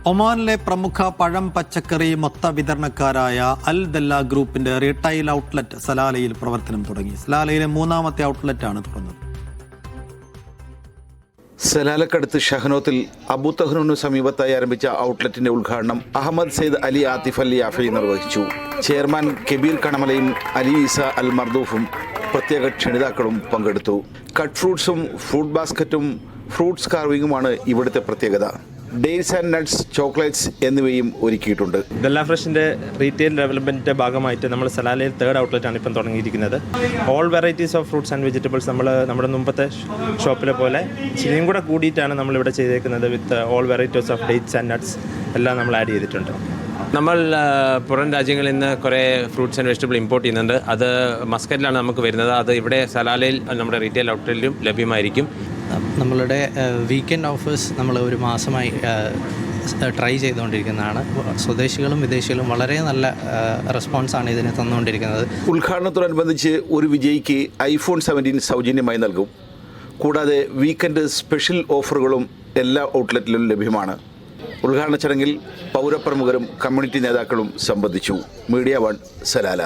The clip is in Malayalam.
ഒമാനിലെ പ്രമുഖ പഴം പച്ചക്കറി മൊത്ത വിതരണക്കാരായ അൽ ദല്ല ഗ്രൂപ്പിന്റെ റീറ്റെയിൽ ഔട്ട്ലെറ്റ് സലാലയിൽ പ്രവർത്തനം തുടങ്ങി. സലാലയിലെ മൂന്നാമത്തെ ഔട്ട്ലെറ്റാണ് തുറന്നത്. സലാലക്കടുത്ത് ഷഹനോത്തിൽ അബു തഹ്നൂന് സമീപത്തായി ആരംഭിച്ച ഔട്ട്ലെറ്റിന്റെ ഉദ്ഘാടനം അഹമ്മദ് സെയ്ദ് അലി ആതിഫ് അൽ യാഫി നിർവഹിച്ചു. ചെയർമാൻ കബീർ കണമലയും അലി ഈസ അൽ മർദൂഫും പ്രത്യേക ക്ഷണിതാക്കളും പങ്കെടുത്തു. കട്ട് ഫ്രൂട്ട്സും ഫ്രൂട്ട് ബാസ്ക്കറ്റും ഫ്രൂട്ട്സ് കാർവിംഗുമാണ് ഇവിടുത്തെ പ്രത്യേകത. ഡേറ്റ്സ് ആൻഡ് നട്ട്സ്, ചോക്ലേറ്റ്സ് എന്നിവയും ഒരുക്കിയിട്ടുണ്ട്. ദല്ല ഫ്രഷിൻ്റെ റീറ്റെയിൽ ഡെവലപ്മെൻറ്റിൻ്റെ ഭാഗമായിട്ട് നമ്മൾ സലാലയിൽ 3rd ഔട്ട്ലെറ്റാണ് ഇപ്പം തുടങ്ങിയിരിക്കുന്നത്. All varieties of fruits and vegetables നമ്മുടെ മുമ്പത്തെ ഷോപ്പിലെ പോലെ ഇച്ചിരിയും കൂടെ കൂടിയിട്ടാണ് നമ്മളിവിടെ ചെയ്തേക്കുന്നത്. With all varieties of dates and nuts എല്ലാം നമ്മൾ ആഡ് ചെയ്തിട്ടുണ്ട്. നമ്മൾ പുറം രാജ്യങ്ങളിൽ നിന്ന് കുറേ ഫ്രൂട്ട്സ് ആൻഡ് വെജിറ്റബിൾ ഇമ്പോർട്ട് ചെയ്യുന്നുണ്ട്. അത് മസ്കറ്റിലാണ് നമുക്ക് വരുന്നത്. അത് ഇവിടെ സലാലയിൽ നമ്മുടെ റീറ്റെയിൽ ഔട്ട്ലെറ്റിലും ലഭ്യമായിരിക്കും. നമ്മളുടെ വീക്കെൻഡ് ഓഫേഴ്സ് നമ്മൾ ഒരു മാസമായി ട്രൈ ചെയ്തുകൊണ്ടിരിക്കുന്നതാണ്. സ്വദേശികളും വിദേശികളും വളരെ നല്ല റെസ്പോൺസാണ് ഇതിന് തന്നുകൊണ്ടിരിക്കുന്നത്. ഉദ്ഘാടനത്തോടനുബന്ധിച്ച് ഒരു വിജയിക്ക് iPhone 17 സൗജന്യമായി നൽകും. കൂടാതെ വീക്കെൻഡ് സ്പെഷ്യൽ ഓഫറുകളും എല്ലാ ഔട്ട്ലെറ്റിലും ലഭ്യമാണ്. ഉദ്ഘാടന ചടങ്ങിൽ പൗരപ്രമുഖരും കമ്മ്യൂണിറ്റി നേതാക്കളും സംബന്ധിച്ചു. Media 1 Salalah.